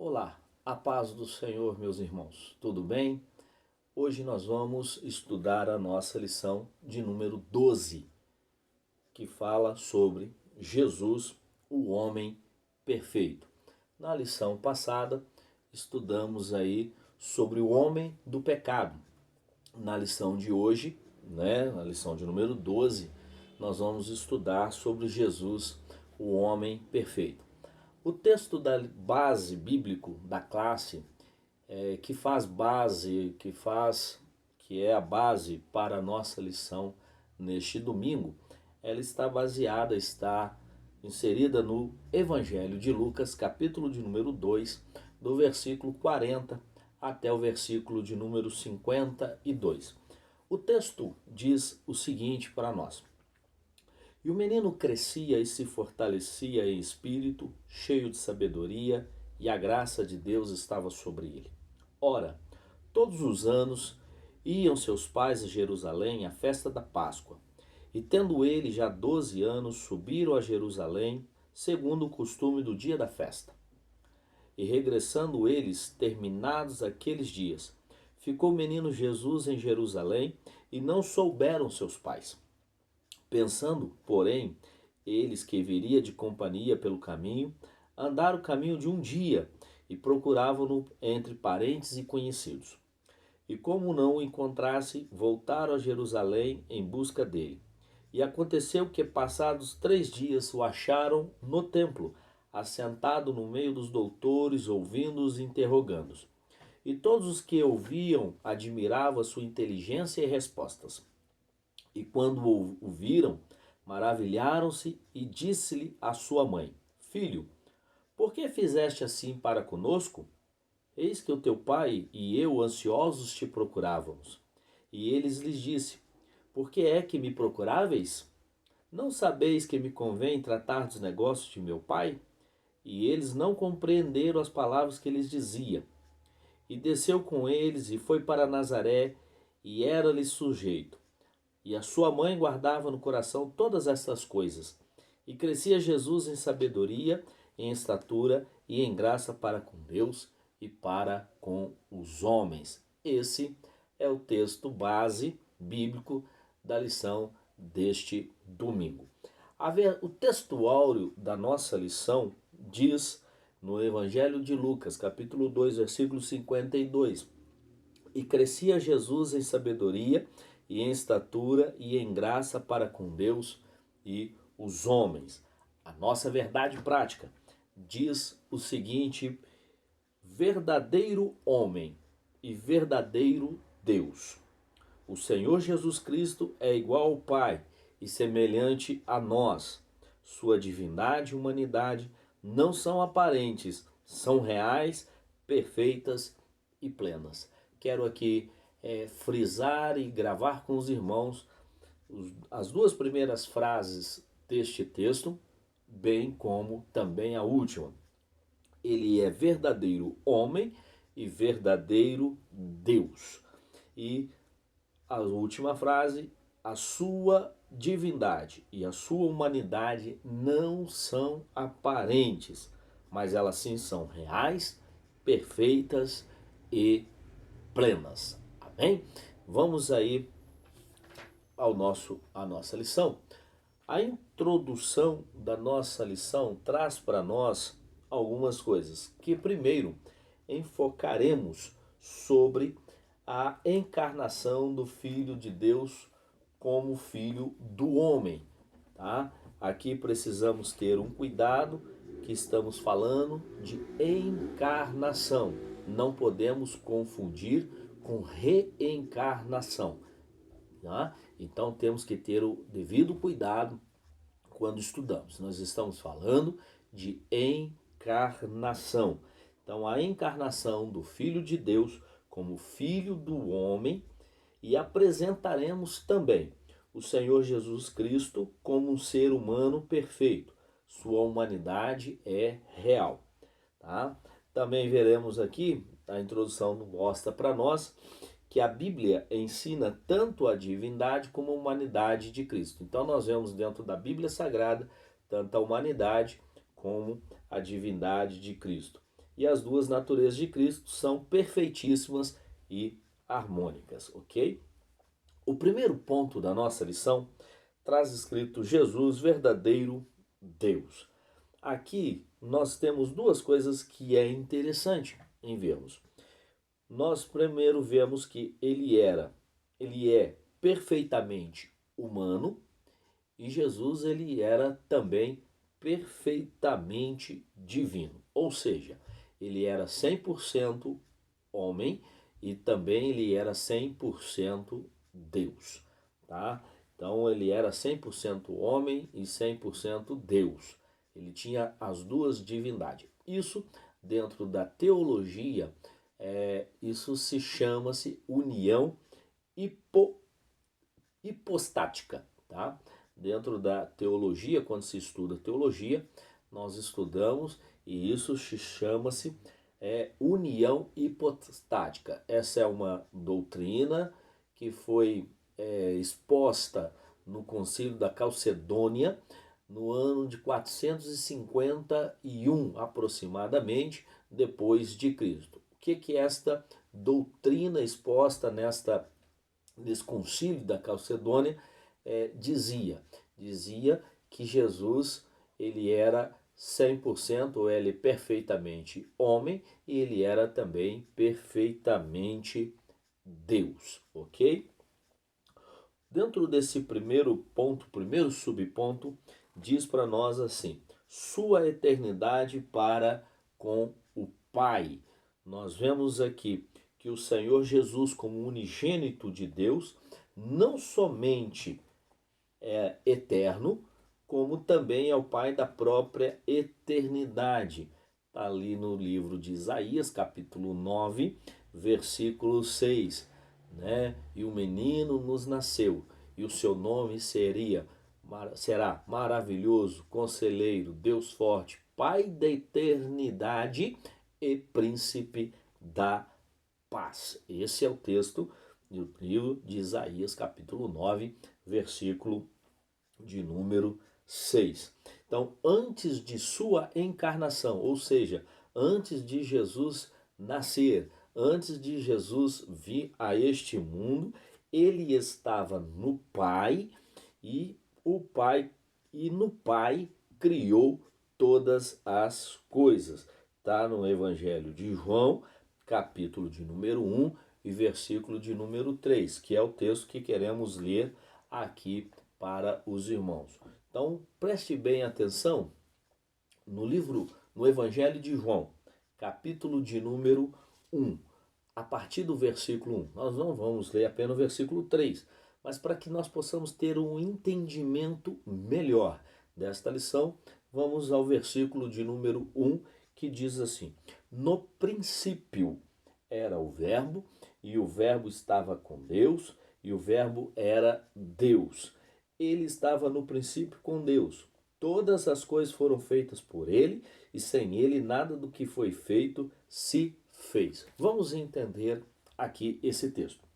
Olá, a paz do Senhor, meus irmãos, tudo bem? Hoje nós vamos estudar a nossa lição de número 12, que fala sobre Jesus, o homem perfeito. Na lição passada, estudamos aí sobre o homem do pecado. Na lição de hoje, na lição de número 12, nós vamos estudar sobre Jesus, o homem perfeito. O texto da base bíblico da classe, que é a base para a nossa lição neste domingo, ela está inserida no Evangelho de Lucas, capítulo de número 2, do versículo 40 até o versículo de número 52. O texto diz o seguinte para nós: E o menino crescia e se fortalecia em espírito, cheio de sabedoria, e a graça de Deus estava sobre ele. Ora, todos os anos iam seus pais a Jerusalém à festa da Páscoa. E tendo ele já 12 anos, subiram a Jerusalém, segundo o costume do dia da festa. E regressando eles, terminados aqueles dias, ficou o menino Jesus em Jerusalém, e não souberam seus pais. Pensando, porém, eles que viria de companhia pelo caminho, andaram o caminho de um dia e procuravam-no entre parentes e conhecidos. E como não o encontrasse, voltaram a Jerusalém em busca dele. E aconteceu que, passados 3 dias, o acharam no templo, assentado no meio dos doutores, ouvindo-os e interrogando-os. E todos os que ouviam admiravam a sua inteligência e respostas. E quando o viram, maravilharam-se e disse-lhe a sua mãe: Filho, por que fizeste assim para conosco? Eis que o teu pai e eu ansiosos te procurávamos. E eles lhes disse: Por que é que me procuráveis? Não sabeis que me convém tratar dos negócios de meu pai? E eles não compreenderam as palavras que lhes dizia. E desceu com eles e foi para Nazaré, e era-lhe sujeito. E a sua mãe guardava no coração todas estas coisas. E crescia Jesus em sabedoria, em estatura e em graça para com Deus e para com os homens. Esse é o texto base bíblico da lição deste domingo. O texto áureo da nossa lição diz no Evangelho de Lucas, capítulo 2, versículo 52. E crescia Jesus em sabedoria e em estatura e em graça para com Deus e os homens. A nossa verdade prática diz o seguinte: verdadeiro homem e verdadeiro Deus. O Senhor Jesus Cristo é igual ao Pai e semelhante a nós. Sua divindade e humanidade não são aparentes, são reais, perfeitas e plenas. Quero aqui frisar e gravar com os irmãos as duas primeiras frases deste texto, bem como também a última. Ele é verdadeiro homem e verdadeiro Deus. E a última frase: a sua divindade e a sua humanidade não são aparentes, mas elas sim são reais, perfeitas e plenas. Amém? Vamos aí à nossa lição. A introdução da nossa lição traz para nós algumas coisas que primeiro enfocaremos sobre a encarnação do Filho de Deus como filho do homem, tá? Aqui precisamos ter um cuidado que estamos falando de encarnação. Não podemos confundir com reencarnação, tá? Então temos que ter o devido cuidado quando estudamos. Nós estamos falando de encarnação. Então a encarnação do Filho de Deus como filho do homem, e apresentaremos também o Senhor Jesus Cristo como um ser humano perfeito. Sua humanidade é real, tá? Também veremos aqui, a introdução mostra para nós que a Bíblia ensina tanto a divindade como a humanidade de Cristo. Então nós vemos dentro da Bíblia Sagrada tanto a humanidade como a divindade de Cristo. e as duas naturezas de Cristo são perfeitíssimas e harmônicas, ok? O primeiro ponto da nossa lição traz escrito Jesus, verdadeiro Deus. Aqui nós temos duas coisas que é interessante em vermos. Nós primeiro vemos que ele é perfeitamente humano, e Jesus ele era também perfeitamente divino. Ou seja, ele era 100% homem e também ele era 100% Deus, tá? Então ele era 100% homem e 100% Deus. Ele tinha as duas divindades. Isso dentro da teologia, isso se chama-se união hipostática, tá? Dentro da teologia, quando se estuda teologia, nós estudamos e isso chama-se união hipostática. Essa é uma doutrina que foi exposta no Concílio da Calcedônia no ano de 451 aproximadamente depois de Cristo. O que é esta doutrina exposta nesse concílio da Calcedônia dizia? Dizia que Jesus ele era 100%, ou ele perfeitamente homem, e ele era também perfeitamente Deus, ok? Dentro desse primeiro ponto, primeiro subponto, diz para nós assim: sua eternidade para com o Pai. Nós vemos aqui que o Senhor Jesus, como unigênito de Deus, não somente é eterno, como também é o Pai da própria eternidade. Está ali no livro de Isaías, capítulo 9, versículo 6. Né? E o menino nos nasceu, e o seu nome será maravilhoso, conselheiro, Deus forte, Pai da eternidade e príncipe da paz. Esse é o texto do livro de Isaías, capítulo 9, versículo de número 6. Então, antes de sua encarnação, ou seja, antes de Jesus nascer, antes de Jesus vir a este mundo, ele estava no Pai e no Pai criou todas as coisas. Está no Evangelho de João, capítulo de número 1 e versículo de número 3, que é o texto que queremos ler aqui para os irmãos. Então, preste bem atenção no Evangelho de João, capítulo de número 1, a partir do versículo 1. Nós não vamos ler apenas o versículo 3, mas para que nós possamos ter um entendimento melhor desta lição, vamos ao versículo de número 1, que diz assim: no princípio era o Verbo, e o Verbo estava com Deus, e o Verbo era Deus. Ele estava no princípio com Deus. Todas as coisas foram feitas por ele, e sem ele nada do que foi feito se fez. Vamos entender aqui esse texto.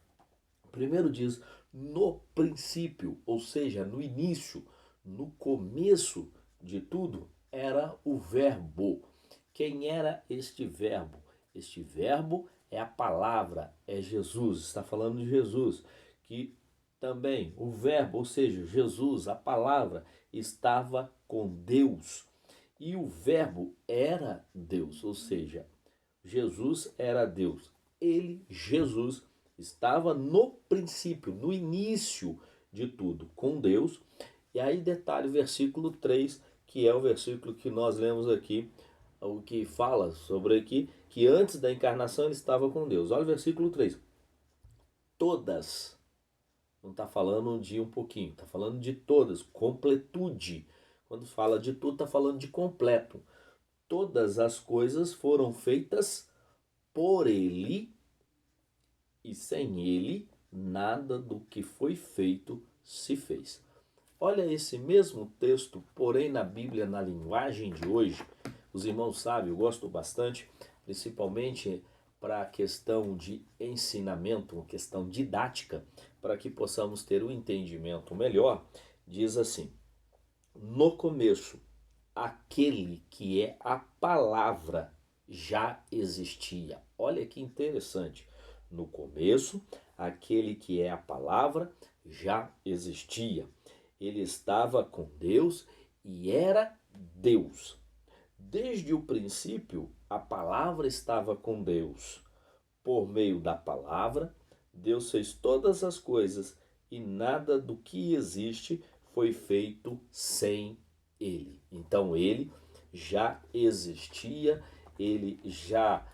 Primeiro diz no princípio, ou seja, no início, no começo de tudo, era o Verbo. Quem era este Verbo? Este Verbo é a palavra, é Jesus, está falando de Jesus, que também o Verbo, ou seja, Jesus, a palavra, estava com Deus. E o Verbo era Deus, ou seja, Jesus era Deus. Ele, Jesus, estava no princípio, no início de tudo, com Deus. E aí detalhe o versículo 3, que é o versículo que nós lemos aqui, o que fala sobre aqui, que antes da encarnação ele estava com Deus. Olha o versículo 3. Todas, não está falando de um pouquinho, está falando de todas, completude. Quando fala de tudo, está falando de completo. Todas as coisas foram feitas por ele, e sem ele nada do que foi feito se fez. Olha esse mesmo texto, porém na Bíblia, na linguagem de hoje, os irmãos sabem, eu gosto bastante, principalmente para a questão de ensinamento, uma questão didática, para que possamos ter um entendimento melhor, diz assim: no começo, aquele que é a palavra já existia. Olha que interessante. No começo, aquele que é a palavra já existia. Ele estava com Deus e era Deus. Desde o princípio, a palavra estava com Deus. Por meio da palavra, Deus fez todas as coisas e nada do que existe foi feito sem ele. Então ele já existia, ele já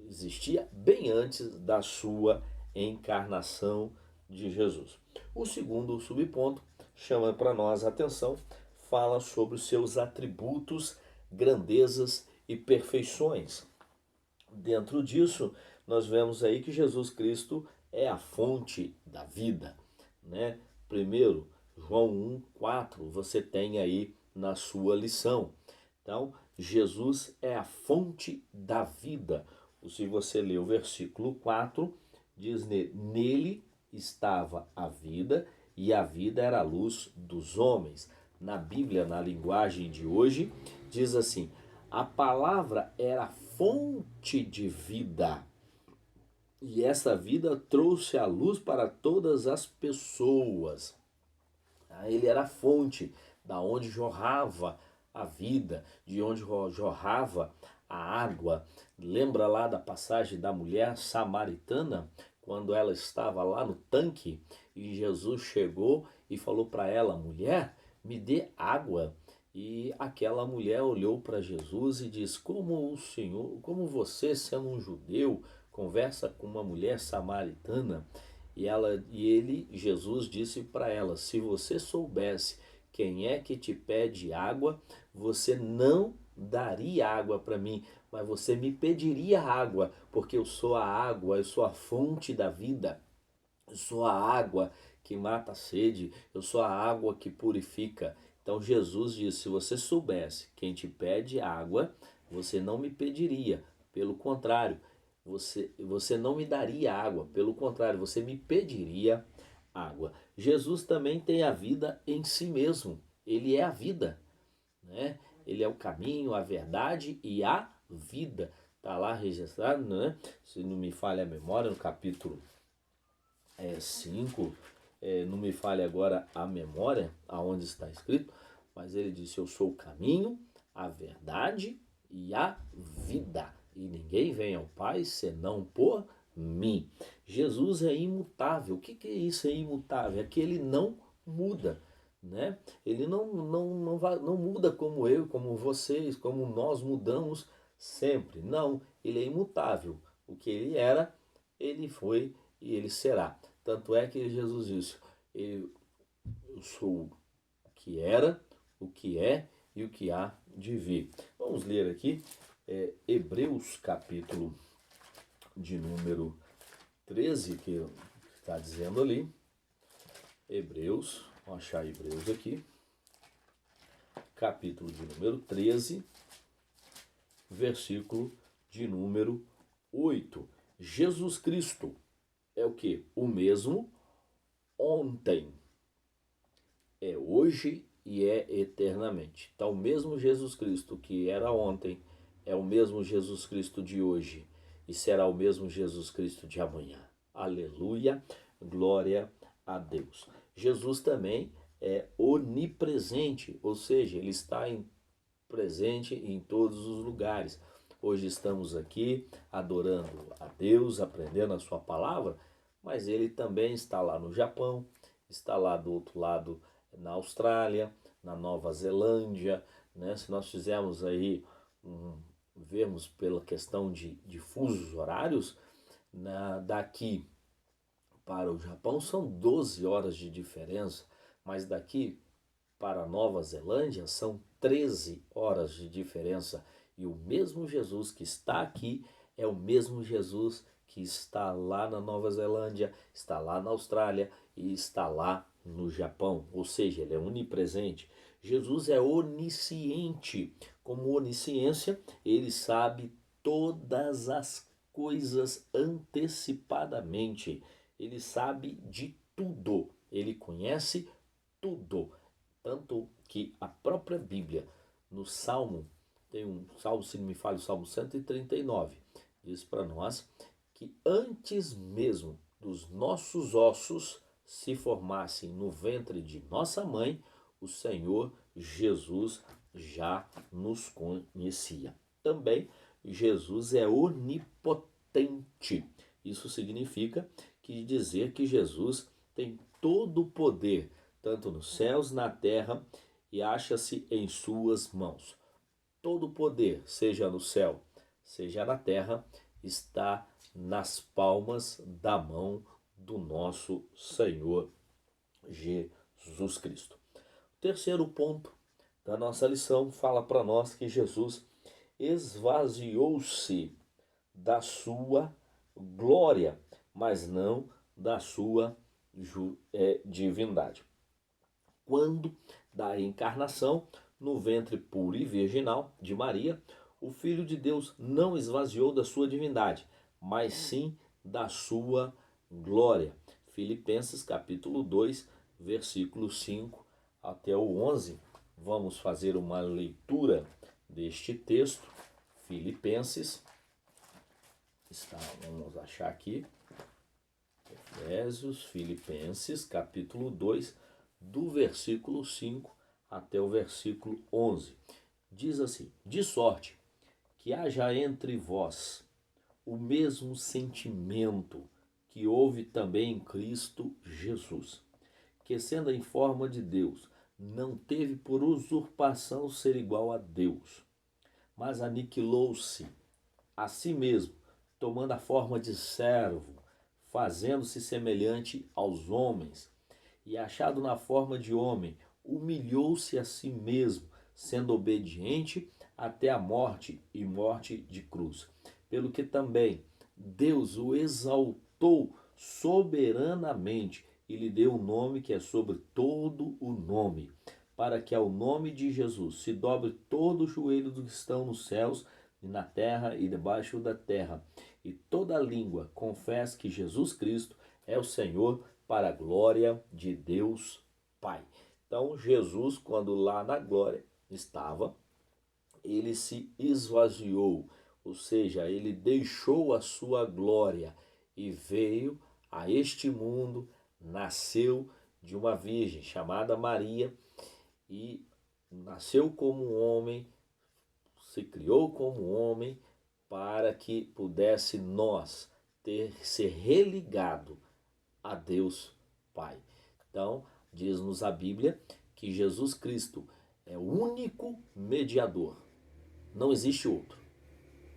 existia bem antes da sua encarnação de Jesus. O segundo subponto chama para nós a atenção, fala sobre os seus atributos, grandezas e perfeições. Dentro disso, nós vemos aí que Jesus Cristo é a fonte da vida, né? Primeiro, João 1:4, você tem aí na sua lição. Então, Jesus é a fonte da vida. Se você ler o versículo 4, diz nele estava a vida e a vida era a luz dos homens. Na Bíblia, na linguagem de hoje, diz assim: a palavra era fonte de vida. E essa vida trouxe a luz para todas as pessoas. Ele era a fonte da onde jorrava a vida, de onde jorrava a água. Lembra lá da passagem da mulher samaritana, quando ela estava lá no tanque e Jesus chegou e falou para ela: mulher, me dê água. E aquela mulher olhou para Jesus e disse: como o Senhor, como você, sendo um judeu, conversa com uma mulher samaritana? Jesus disse para ela: se você soubesse quem é que te pede água, você não daria água para mim, mas você me pediria água, porque eu sou a água, eu sou a fonte da vida, eu sou a água que mata a sede, eu sou a água que purifica. Então Jesus disse: se você soubesse quem te pede água, você não me pediria, pelo contrário, você não me daria água, pelo contrário, você me pediria água. Jesus também tem a vida em si mesmo, ele é a vida, né? Ele é o caminho, a verdade e a vida. Está lá registrado, né? Se não me falha a memória, no capítulo 5, não me falha agora a memória, aonde está escrito, mas ele disse: eu sou o caminho, a verdade e a vida, e ninguém vem ao Pai senão por mim. Jesus é imutável. O que é isso, é imutável? É que ele não muda, né? Ele não muda como eu, como vocês, como nós mudamos sempre. Não, ele é imutável. O que ele era, ele foi e ele será. Tanto é que Jesus disse: eu sou o que era, o que é e o que há de vir. Vamos ler aqui Hebreus capítulo de número 13, que está dizendo ali. Hebreus, vamos achar Hebreus aqui, capítulo de número 13, versículo de número 8. Jesus Cristo é o que? O mesmo ontem, é hoje e é eternamente. Então, o mesmo Jesus Cristo que era ontem é o mesmo Jesus Cristo de hoje e será o mesmo Jesus Cristo de amanhã. Aleluia, glória a Deus. Jesus também é onipresente, ou seja, ele está presente em todos os lugares. Hoje estamos aqui adorando a Deus, aprendendo a sua palavra, mas ele também está lá no Japão, está lá do outro lado na Austrália, na Nova Zelândia, né? Se nós fizermos aí, vermos pela questão de fusos horários, daqui para o Japão são 12 horas de diferença, mas daqui para a Nova Zelândia são 13 horas de diferença. E o mesmo Jesus que está aqui é o mesmo Jesus que está lá na Nova Zelândia, está lá na Austrália e está lá no Japão. Ou seja, ele é onipresente. Jesus é onisciente. Como onisciência, ele sabe todas as coisas antecipadamente. Ele sabe de tudo. Ele conhece tudo. Tanto que a própria Bíblia, no Salmo tem um salmo, se não me falha, o Salmo 139, diz para nós que antes mesmo dos nossos ossos se formassem no ventre de nossa mãe, o Senhor Jesus já nos conhecia. Também Jesus é onipotente. Isso significa que dizer que Jesus tem todo o poder, tanto nos céus, na terra, e acha-se em suas mãos. Todo o poder, seja no céu, seja na terra, está nas palmas da mão do nosso Senhor Jesus Cristo. O terceiro ponto da nossa lição fala para nós que Jesus esvaziou-se da sua glória, mas não da sua divindade. Quando da encarnação, no ventre puro e virginal de Maria, o Filho de Deus não esvaziou da sua divindade, mas sim da sua glória. Filipenses capítulo 2, versículo 5 até o 11. Vamos fazer uma leitura deste texto. Filipenses, vamos achar aqui, Efésios, Filipenses, capítulo 2, do versículo 5 até o versículo 11. Diz assim: de sorte que haja entre vós o mesmo sentimento que houve também em Cristo Jesus, que sendo em forma de Deus, não teve por usurpação ser igual a Deus, mas aniquilou-se a si mesmo, tomando a forma de servo, fazendo-se semelhante aos homens, e achado na forma de homem, humilhou-se a si mesmo, sendo obediente até a morte e morte de cruz. Pelo que também Deus o exaltou soberanamente e lhe deu um nome que é sobre todo o nome, para que ao nome de Jesus se dobre todo o joelho dos que estão nos céus e na terra e debaixo da terra, e toda língua confesse que Jesus Cristo é o Senhor, para a glória de Deus Pai. Então Jesus, quando lá na glória estava, ele se esvaziou, ou seja, ele deixou a sua glória e veio a este mundo, nasceu de uma virgem chamada Maria e nasceu como homem, se criou como homem para que pudesse nós ser religado a Deus Pai. Então, diz-nos a Bíblia que Jesus Cristo é o único mediador. Não existe outro.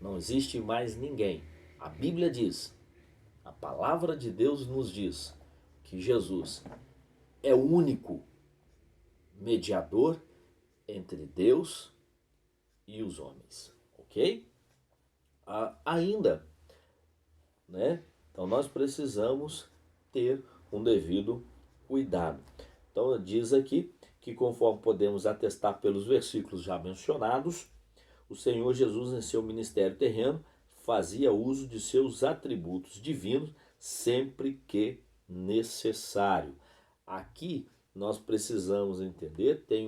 Não existe mais ninguém. A Bíblia diz, a palavra de Deus nos diz que Jesus é o único mediador entre Deus e os homens. Ok? Ainda, né? Então nós precisamos ter um devido cuidado. Então diz aqui que, conforme podemos atestar pelos versículos já mencionados, o Senhor Jesus em seu ministério terreno fazia uso de seus atributos divinos sempre que necessário. Aqui nós precisamos entender, tem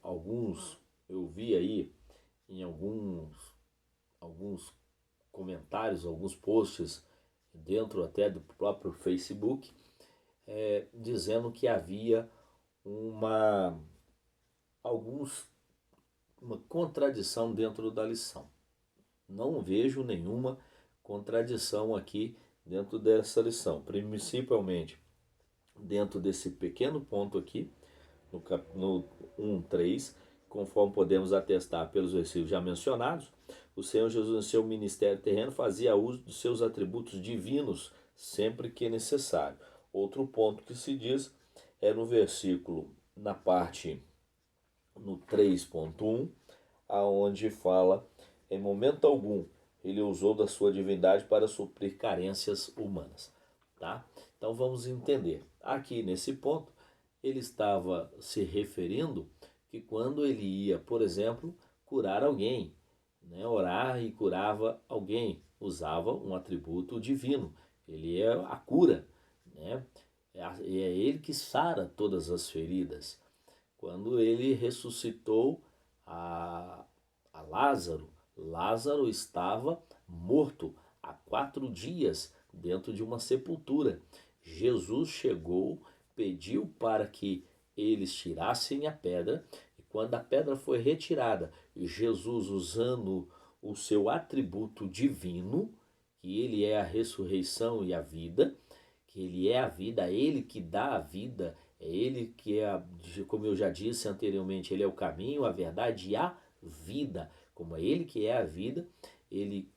alguns, eu vi aí em alguns comentários, alguns posts dentro até do próprio Facebook, dizendo que havia uma contradição dentro da lição. Não vejo nenhuma contradição aqui dentro dessa lição, principalmente dentro desse pequeno ponto aqui, no 1:3, conforme podemos atestar pelos versículos já mencionados, o Senhor Jesus em seu ministério terreno fazia uso de seus atributos divinos sempre que necessário. Outro ponto que se diz é no versículo, na parte, no 3.1, aonde fala, em momento algum, ele usou da sua divindade para suprir carências humanas. Tá? Então vamos entender. Aqui nesse ponto, ele estava se referindo que quando ele ia, por exemplo, curar alguém, né, orar e curava alguém, usava um atributo divino. Ele é a cura, né? É ele que sara todas as feridas. Quando ele ressuscitou a Lázaro. Lázaro estava morto há 4 dias dentro de uma sepultura. Jesus chegou, pediu para que eles tirassem a pedra, e quando a pedra foi retirada, Jesus, usando o seu atributo divino, que ele é a ressurreição e a vida, que ele é a vida, é ele que dá a vida, é ele que é, como eu já disse anteriormente, ele é o caminho, a verdade e a vida. Como é ele que é a vida, ele,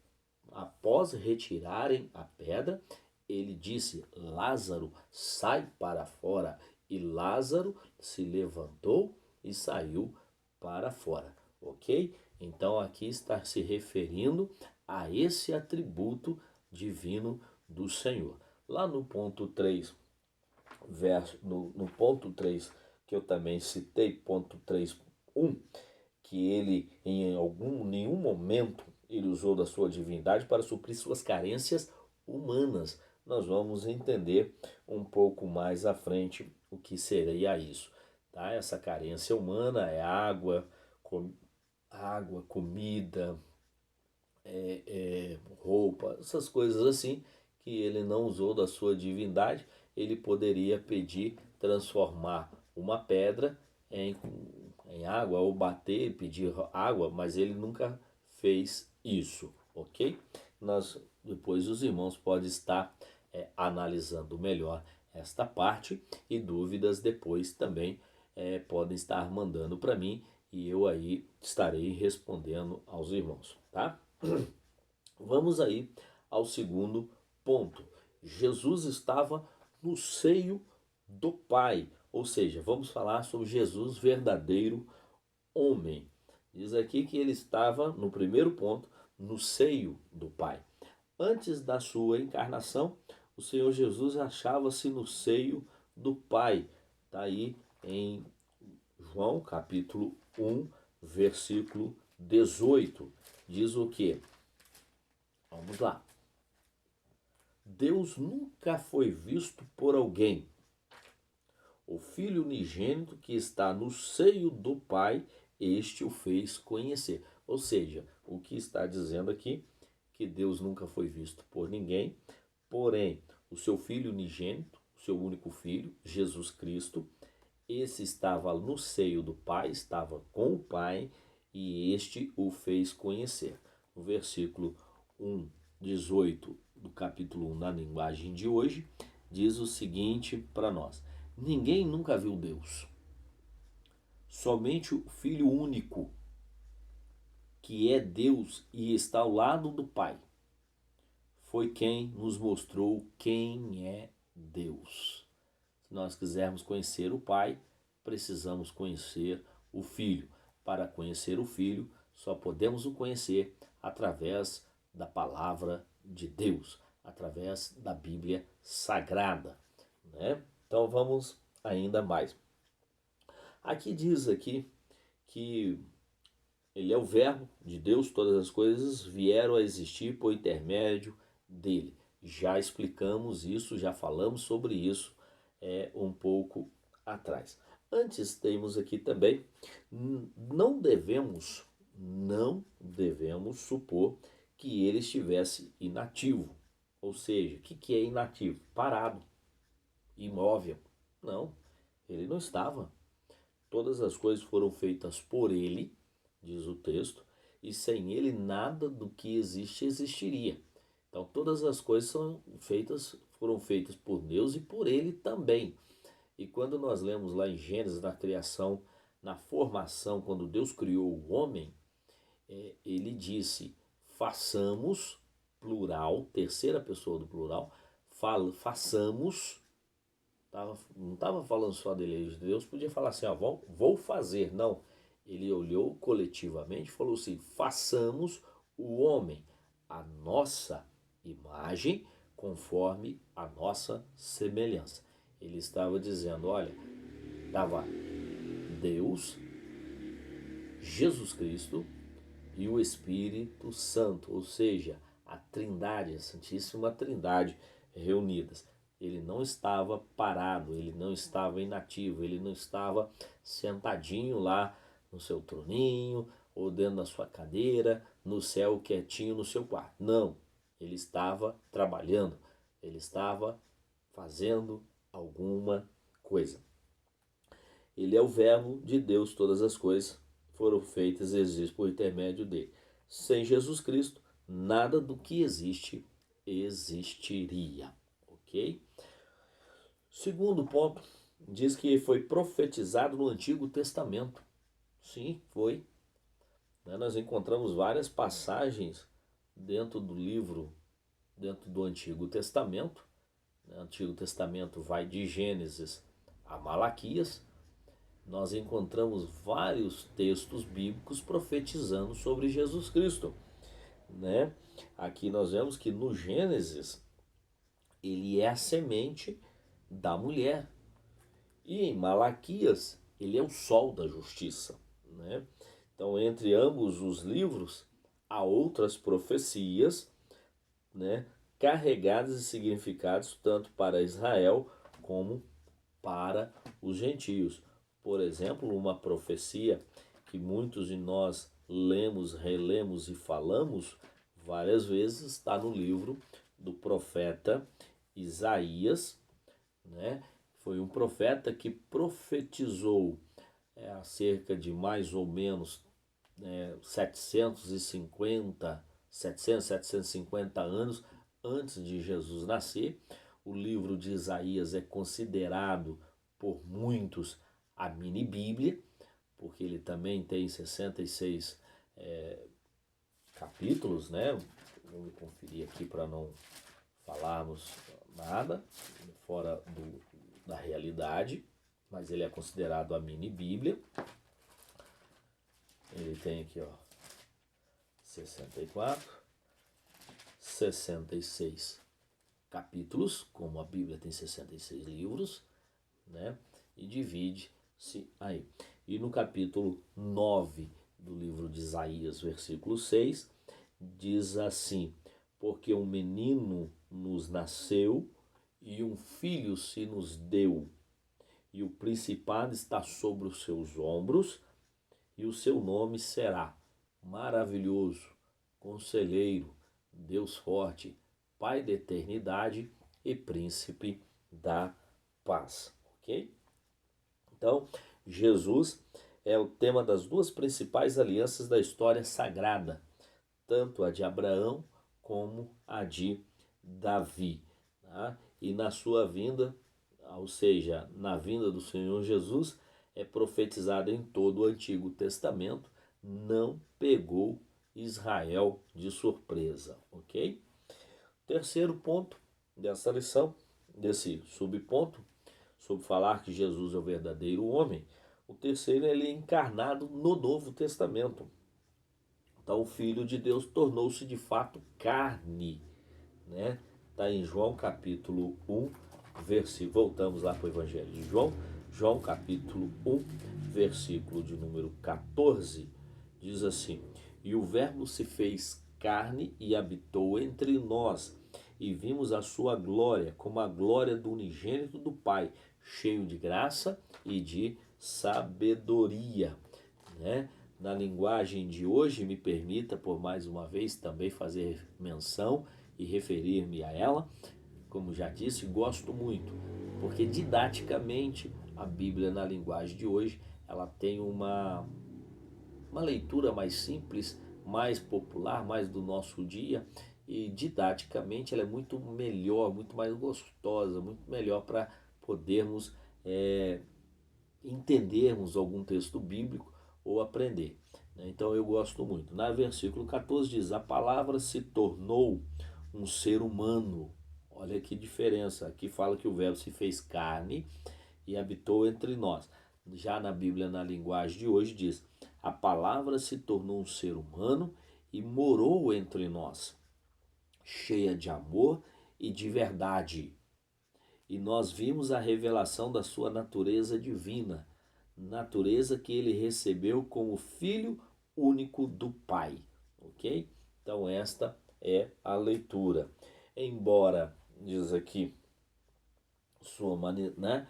após retirarem a pedra, ele disse: Lázaro, sai para fora. E Lázaro se levantou e saiu para fora, ok? Então aqui está se referindo a esse atributo divino do Senhor. Lá no ponto 3, no ponto 3, que eu também citei, ponto 3.1, que ele nenhum momento ele usou da sua divindade para suprir suas carências humanas. Nós vamos entender um pouco mais à frente o que seria isso. Tá? Essa carência humana é água, comida, roupa, essas coisas assim, que ele não usou da sua divindade. Ele poderia pedir, transformar uma pedra em água, ou bater, pedir água, mas ele nunca fez isso, ok? Depois os irmãos podem estar analisando melhor esta parte, e dúvidas depois também podem estar mandando para mim, e eu aí estarei respondendo aos irmãos, tá? Vamos aí ao segundo ponto. Jesus estava no seio do Pai, ou seja, vamos falar sobre Jesus verdadeiro homem. Diz aqui que ele estava, no primeiro ponto, no seio do Pai. Antes da sua encarnação, o Senhor Jesus achava-se no seio do Pai. Está aí em João capítulo 1, versículo 18. Diz o quê? Vamos lá. Deus nunca foi visto por alguém. O Filho unigênito que está no seio do Pai, este o fez conhecer. Ou seja, o que está dizendo aqui, que Deus nunca foi visto por ninguém, porém, o seu Filho unigênito, o seu único Filho, Jesus Cristo, esse estava no seio do Pai, estava com o Pai, e este o fez conhecer. No versículo 1:18 do capítulo 1 na linguagem de hoje, diz o seguinte para nós: ninguém nunca viu Deus. Somente o Filho único, que é Deus e está ao lado do Pai, foi quem nos mostrou quem é Deus. Se nós quisermos conhecer o Pai, precisamos conhecer o Filho. Para conhecer o Filho, só podemos o conhecer através da palavra de Deus, através da Bíblia Sagrada, né? Então vamos ainda mais. Aqui diz aqui que ele é o verbo de Deus, todas as coisas vieram a existir por intermédio dele. Já explicamos isso, já falamos sobre isso um pouco atrás. Antes temos aqui também, não devemos supor que ele estivesse inativo. Ou seja, o que é inativo? Parado, imóvel. Não, ele não estava. Todas as coisas foram feitas por ele, diz o texto, e sem ele nada do que existe existiria. Então todas as coisas foram feitas por Deus e por ele também. E quando nós lemos lá em Gênesis, na criação, na formação, quando Deus criou o homem, ele disse: façamos, plural, terceira pessoa do plural, façamos. Não estava falando só dele, Deus podia falar assim: ó, vou fazer. Não, ele olhou coletivamente e falou assim: façamos o homem a nossa imagem, conforme a nossa semelhança. Ele estava dizendo: olha, estava Deus, Jesus Cristo e o Espírito Santo, ou seja, a Trindade, a Santíssima Trindade reunidas. Ele não estava parado, ele não estava inativo, ele não estava sentadinho lá no seu troninho, ou dentro da sua cadeira, no céu quietinho no seu quarto. Não, ele estava trabalhando, ele estava fazendo alguma coisa. Ele é o verbo de Deus, todas as coisas foram feitas e existem por intermédio dele. Sem Jesus Cristo, nada do que existe existiria, ok? Segundo ponto, diz que foi profetizado no Antigo Testamento. Sim, foi. Nós encontramos várias passagens dentro do livro, dentro do Antigo Testamento. O Antigo Testamento vai de Gênesis a Malaquias. Nós encontramos vários textos bíblicos profetizando sobre Jesus Cristo, né? Aqui nós vemos que no Gênesis ele é a semente da mulher, e em Malaquias ele é o sol da justiça, né? Então, entre ambos os livros há outras profecias, né, carregadas de significados tanto para Israel como para os gentios. Por exemplo, uma profecia que muitos de nós lemos, relemos e falamos várias vezes está no livro do profeta Isaías, né? Foi um profeta que profetizou há cerca de mais ou menos 750 anos antes de Jesus nascer. O livro de Isaías é considerado por muitos a mini Bíblia, porque ele também tem 66 capítulos, né? Vamos conferir aqui para não falarmos nada fora da realidade, mas ele é considerado a mini Bíblia. Ele tem aqui, 64, 66 capítulos, como a Bíblia tem 66 livros, né? E divide-se aí. E no capítulo 9 do livro de Isaías, versículo 6, diz assim: porque um menino nos nasceu e um filho se nos deu, e o principado está sobre os seus ombros, e o seu nome será Maravilhoso, Conselheiro, Deus Forte, Pai da Eternidade e Príncipe da Paz. Ok? Então, Jesus é o tema das duas principais alianças da história sagrada, tanto a de Abraão como a de Davi. Tá? E na sua vinda, ou seja, na vinda do Senhor Jesus, é profetizado em todo o Antigo Testamento, não pegou Israel de surpresa, ok? Terceiro ponto dessa lição, desse subponto, sobre falar que Jesus é o verdadeiro homem, o terceiro ele é encarnado no Novo Testamento. Então o Filho de Deus tornou-se de fato carne, né? Está em João capítulo 1, versículo, voltamos lá para o Evangelho de João, João capítulo 1, versículo de número 14, diz assim: e o verbo se fez carne e habitou entre nós, e vimos a sua glória, como a glória do unigênito do Pai, cheio de graça e de sabedoria, né? Na linguagem de hoje, me permita por mais uma vez também fazer menção e referir-me a ela. Como já disse, gosto muito, porque didaticamente a Bíblia na linguagem de hoje, ela tem uma leitura mais simples, mais popular, mais do nosso dia, e didaticamente ela é muito melhor, muito mais gostosa, muito melhor para podermos entendermos algum texto bíblico ou aprender. Então eu gosto muito. Na versículo 14 diz: a palavra se tornou um ser humano. Olha que diferença. Aqui fala que o verbo se fez carne e habitou entre nós. Já na Bíblia, na linguagem de hoje, diz: a palavra se tornou um ser humano e morou entre nós, cheia de amor e de verdade. E nós vimos a revelação da sua natureza divina, natureza que ele recebeu como filho único do Pai, ok? Então esta é a leitura. Embora, diz aqui, sua maneira, né?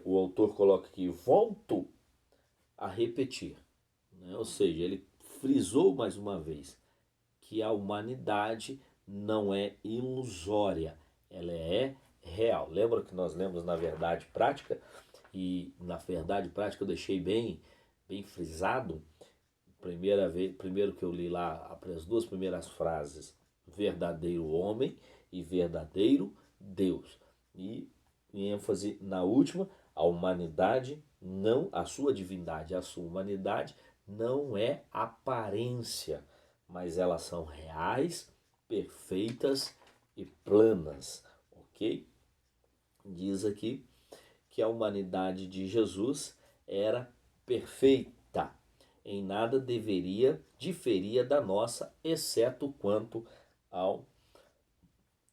O autor coloca aqui, volto a repetir, né? Ou seja, ele frisou mais uma vez que a humanidade não é ilusória, ela é real. Lembra que nós lemos na verdade prática? E na verdade prática eu deixei bem frisado. Primeiro que eu li lá as duas primeiras frases, verdadeiro homem e verdadeiro Deus. E em ênfase na última, a humanidade não, a sua divindade, a sua humanidade não é aparência, mas elas são reais, perfeitas e planas, ok? Diz aqui que a humanidade de Jesus era perfeita, em nada diferia da nossa, exceto quanto ao,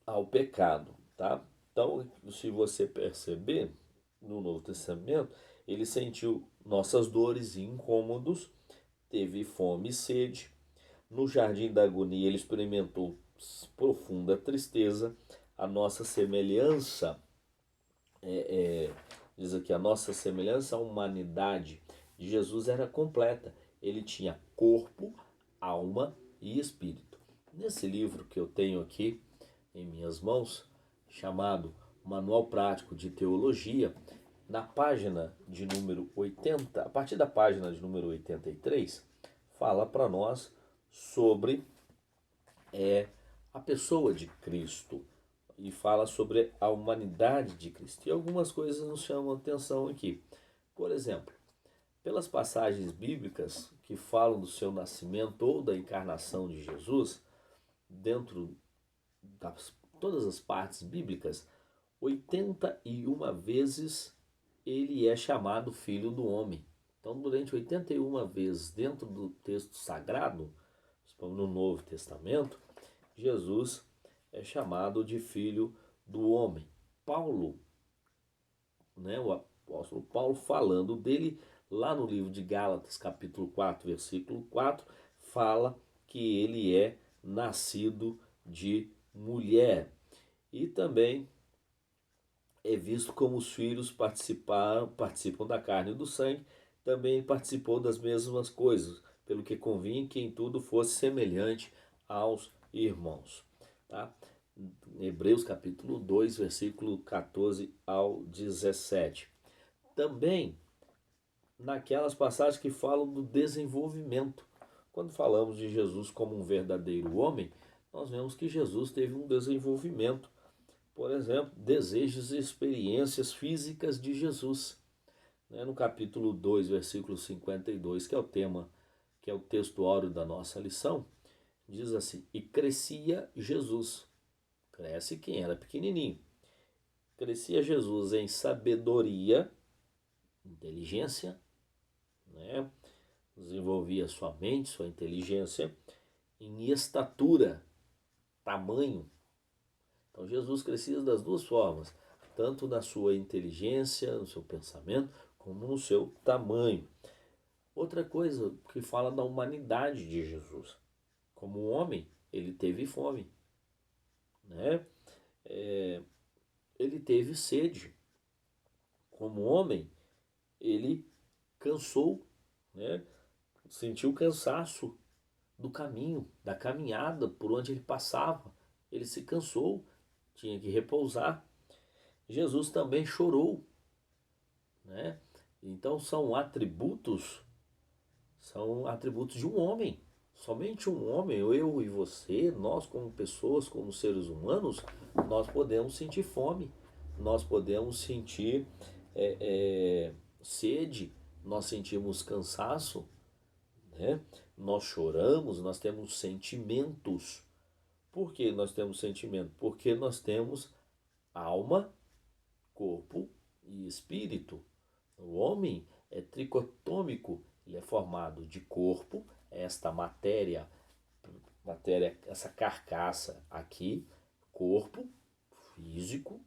ao pecado, tá? Então, se você perceber, no Novo Testamento, ele sentiu nossas dores e incômodos, teve fome e sede. No jardim da agonia, ele experimentou profunda tristeza. A nossa semelhança, diz aqui, a nossa semelhança à humanidade de Jesus era completa. Ele tinha corpo, alma e espírito. Nesse livro que eu tenho aqui em minhas mãos, chamado Manual Prático de Teologia, na página de número 80, a partir da página de número 83, fala para nós sobre a pessoa de Cristo e fala sobre a humanidade de Cristo. E algumas coisas nos chamam a atenção aqui. Por exemplo, pelas passagens bíblicas que falam do seu nascimento ou da encarnação de Jesus, dentro das todas as partes bíblicas, 81 vezes ele é chamado Filho do Homem. Então, durante 81 vezes dentro do texto sagrado, no Novo Testamento, Jesus é chamado de Filho do Homem. Paulo, o apóstolo Paulo, falando dele, lá no livro de Gálatas, capítulo 4, versículo 4, fala que ele é nascido de mulher. E também é visto como os filhos participam da carne e do sangue, também participou das mesmas coisas, pelo que convinha que em tudo fosse semelhante aos irmãos. Tá? Hebreus capítulo 2, versículo 14 ao 17. Também naquelas passagens que falam do desenvolvimento. Quando falamos de Jesus como um verdadeiro homem, nós vemos que Jesus teve um desenvolvimento. Por exemplo, desejos e experiências físicas de Jesus. No capítulo 2, versículo 52, que é o tema, que é o texto áureo da nossa lição, diz assim: e crescia Jesus. Cresce quem era pequenininho. Crescia Jesus em sabedoria, inteligência, desenvolvia sua mente, sua inteligência, em estatura, tamanho. Então Jesus crescia das duas formas, tanto na sua inteligência, no seu pensamento, como no seu tamanho. Outra coisa que fala da humanidade de Jesus. Como homem, ele teve fome, ele teve sede. Como homem, ele cansou, sentiu cansaço do caminho, da caminhada por onde ele passava. Ele se cansou, tinha que repousar. Jesus também chorou, Então são atributos de um homem. Somente um homem, eu e você, nós como pessoas, como seres humanos, nós podemos sentir fome, nós podemos sentir sede, nós sentimos cansaço, nós choramos, nós temos sentimentos. Por que nós temos sentimento? Porque nós temos alma, corpo e espírito. O homem é tricotômico, ele é formado de corpo, esta matéria, essa carcaça aqui, corpo físico,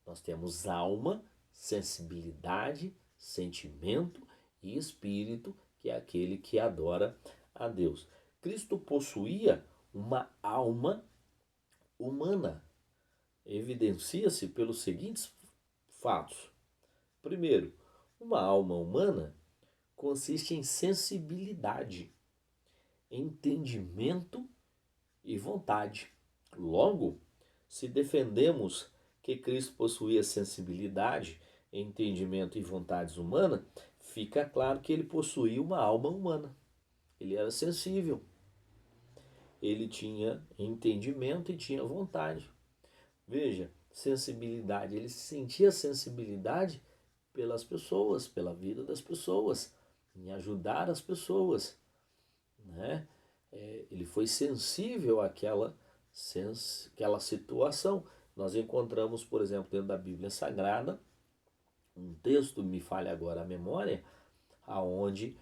nós temos alma, sensibilidade, sentimento e espírito, que é aquele que adora a Deus. Cristo possuía uma alma humana. Evidencia-se pelos seguintes fatos. Primeiro, uma alma humana consiste em sensibilidade. entendimento e vontade. Logo, se defendemos que Cristo possuía sensibilidade, entendimento e vontades humanas, fica claro que ele possuía uma alma humana. Ele era sensível, ele tinha entendimento e tinha vontade. Veja, sensibilidade, ele sentia sensibilidade pelas pessoas, pela vida das pessoas, em ajudar as pessoas, né? Ele foi sensível àquela situação. Nós encontramos, por exemplo, dentro da Bíblia Sagrada, um texto, me falha agora a memória, aonde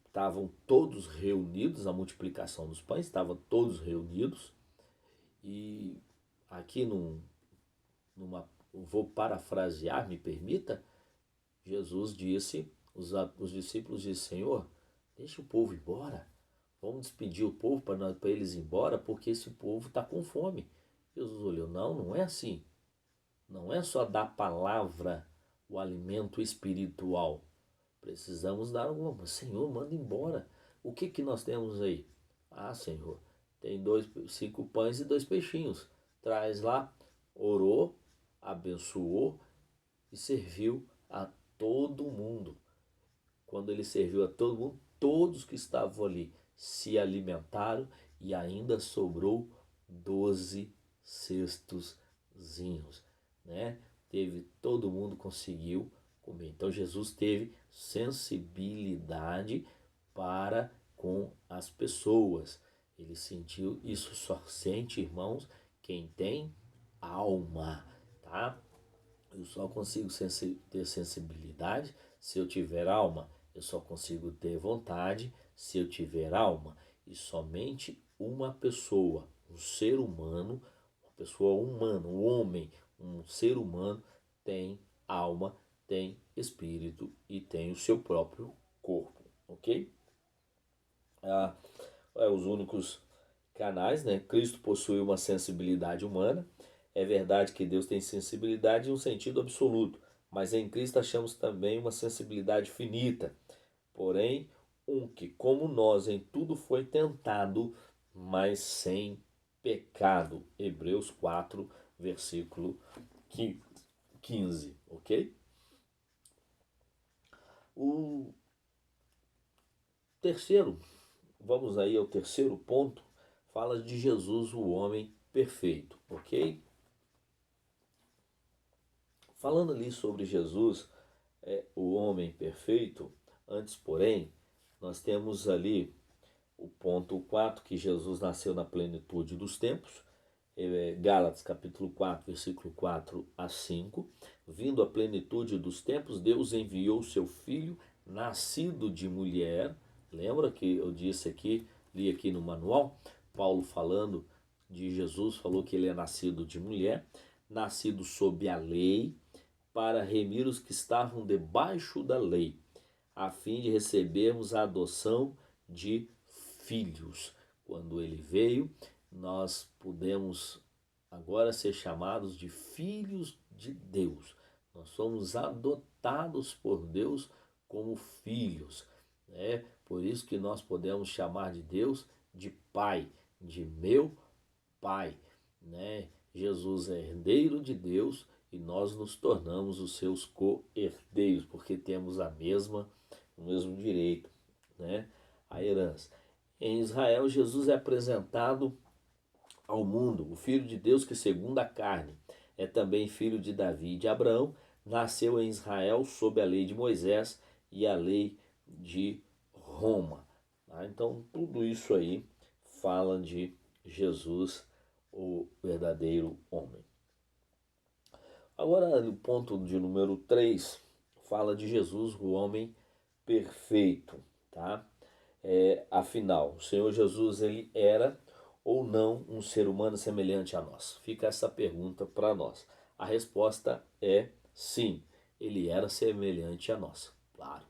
estavam todos reunidos, a multiplicação dos pães, estavam todos reunidos, e aqui vou parafrasear, me permita, Jesus disse, os discípulos disseram, Senhor, deixa o povo ir embora, vamos despedir o povo para eles ir embora, porque esse povo está com fome. Jesus olhou, não é assim, não é só dar palavra, o alimento espiritual, precisamos dar alguma. Senhor, manda embora. O que nós temos aí? Ah, Senhor, tem 5 pães e 2 peixinhos. Traz lá, orou, abençoou e serviu a todo mundo. Quando ele serviu a todo mundo, todos que estavam ali se alimentaram e ainda sobrou 12 cestozinhos, né? Todo mundo conseguiu comer. Então Jesus teve sensibilidade para com as pessoas. Ele sentiu, isso só sente, irmãos, quem tem alma, tá? Eu só consigo ter sensibilidade se eu tiver alma. Eu só consigo ter vontade se eu tiver alma. E somente uma pessoa, um ser humano, uma pessoa humana, um homem, um ser humano tem alma, tem espírito e tem o seu próprio corpo, ok? Os únicos canais, né? Cristo possui uma sensibilidade humana. É verdade que Deus tem sensibilidade em um sentido absoluto, mas em Cristo achamos também uma sensibilidade finita. Porém, que, como nós, em tudo foi tentado, mas sem pecado. Hebreus 4, versículo 15, ok? O terceiro, vamos aí ao terceiro ponto, fala de Jesus, o homem perfeito, ok? Falando ali sobre Jesus, o homem perfeito, antes, porém, nós temos ali o ponto 4, que Jesus nasceu na plenitude dos tempos, Gálatas capítulo 4, versículo 4 a 5. Vindo a plenitude dos tempos, Deus enviou seu Filho, nascido de mulher. Lembra que eu disse aqui, li aqui no manual, Paulo falando de Jesus, falou que ele é nascido de mulher, nascido sob a lei, para remir os que estavam debaixo da lei, a fim de recebermos a adoção de filhos. Quando ele veio, nós pudemos agora ser chamados de filhos de Deus. Nós somos adotados por Deus como filhos, né? Por isso que nós podemos chamar de Deus de Pai, de meu Pai, né? Jesus é herdeiro de Deus e nós nos tornamos os seus co-herdeiros, porque temos o mesmo direito, né? A herança. Em Israel, Jesus é apresentado ao mundo, o Filho de Deus que, segundo a carne, é também filho de Davi e de Abraão, nasceu em Israel sob a lei de Moisés e a lei de Roma. Tá? Então, tudo isso aí fala de Jesus, o verdadeiro homem. Agora, o ponto de número 3 fala de Jesus, o homem perfeito, tá? Afinal, o Senhor Jesus, ele era ou não um ser humano semelhante a nós? Fica essa pergunta para nós. A resposta é sim, ele era semelhante a nós. Claro,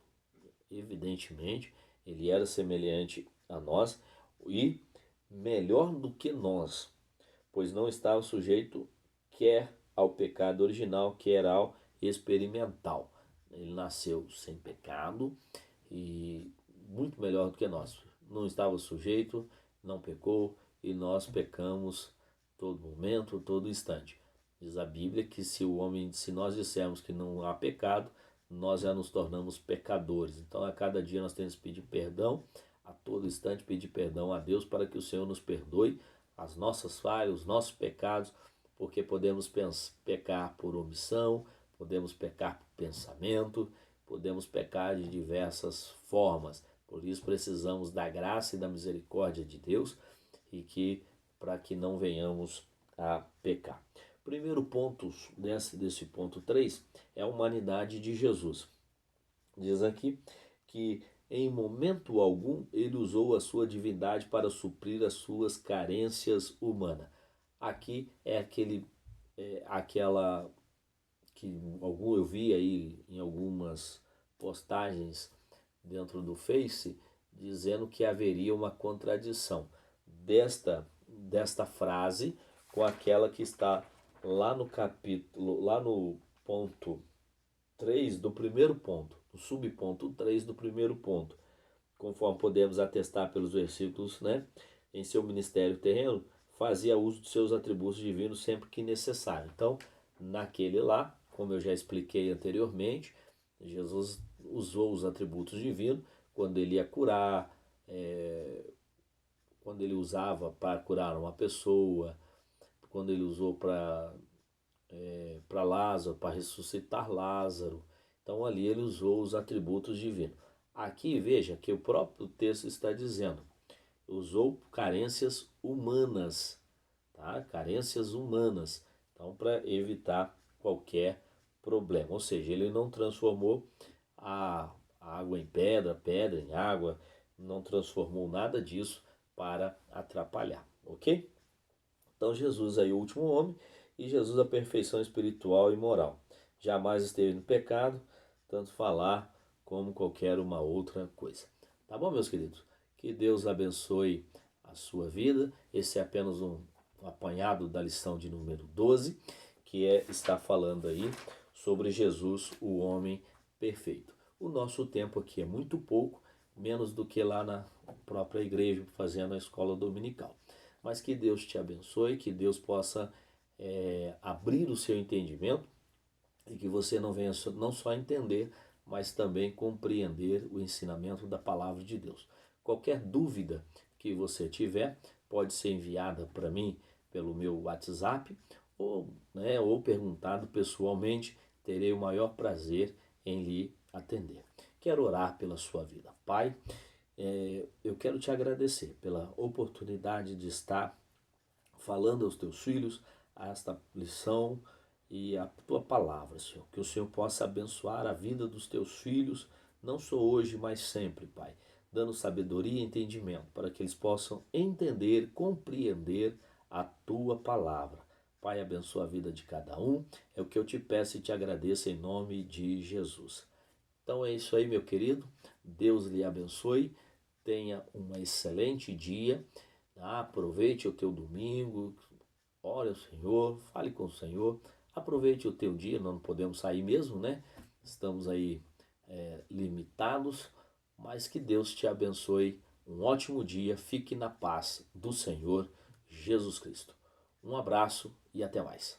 evidentemente, ele era semelhante a nós e melhor do que nós, pois não estava sujeito quer ao pecado original, quer ao experimental. Ele nasceu sem pecado e muito melhor do que nós. não estava sujeito, não pecou, e nós pecamos todo momento, todo instante. Diz a Bíblia que se nós dissermos que não há pecado, nós já nos tornamos pecadores. Então a cada dia nós temos que pedir perdão, a todo instante pedir perdão a Deus para que o Senhor nos perdoe as nossas falhas, os nossos pecados, porque podemos pecar por omissão, podemos pecar por pensamento, podemos pecar de diversas formas. Por isso precisamos da graça e da misericórdia de Deus e que para que não venhamos a pecar. Primeiro ponto desse ponto 3 é a humanidade de Jesus. Diz aqui que em momento algum ele usou a sua divindade para suprir as suas carências humanas. Aqui é aquela que eu vi aí em algumas postagens dentro do Face dizendo que haveria uma contradição desta frase com aquela que está lá no capítulo, lá no ponto 3 do primeiro ponto, no subponto 3 do primeiro ponto, conforme podemos atestar pelos versículos, né? Em seu ministério terreno, fazia uso de seus atributos divinos sempre que necessário. Então, naquele lá, como eu já expliquei anteriormente, Jesus usou os atributos divinos quando ele ia curar, quando ele usava para curar uma pessoa, quando ele usou para Lázaro, para ressuscitar Lázaro. Então ali ele usou os atributos divinos. Aqui veja que o próprio texto está dizendo, usou carências humanas, tá? Carências humanas, então para evitar qualquer problema. Ou seja, ele não transformou a água em pedra, pedra em água, não transformou nada disso para atrapalhar, ok? Então Jesus aí o último homem e Jesus a perfeição espiritual e moral. Jamais esteve no pecado, tanto falar como qualquer uma outra coisa. Tá bom, meus queridos? Que Deus abençoe a sua vida. Esse é apenas um apanhado da lição de número 12, que está falando aí sobre Jesus, o homem perfeito. O nosso tempo aqui é muito pouco, menos do que lá na própria igreja, fazendo a escola dominical. Mas que Deus te abençoe, que Deus possa abrir o seu entendimento e que você não venha não só entender, mas também compreender o ensinamento da palavra de Deus. Qualquer dúvida que você tiver pode ser enviada para mim pelo meu WhatsApp ou perguntado pessoalmente, terei o maior prazer em lhe atender. Quero orar pela sua vida. Pai, eu quero te agradecer pela oportunidade de estar falando aos teus filhos esta lição e a tua palavra, Senhor. Que o Senhor possa abençoar a vida dos teus filhos, não só hoje, mas sempre, Pai. Dando sabedoria e entendimento para que eles possam entender, compreender a tua palavra. Pai, abençoa a vida de cada um. É o que eu te peço e te agradeço em nome de Jesus. Então é isso aí, meu querido. Deus lhe abençoe. Tenha um excelente dia. Aproveite o teu domingo. Ore ao Senhor. Fale com o Senhor. Aproveite o teu dia. Nós não podemos sair mesmo, né? Estamos aí limitados. Mas que Deus te abençoe. Um ótimo dia. Fique na paz do Senhor Jesus Cristo. Um abraço e até mais.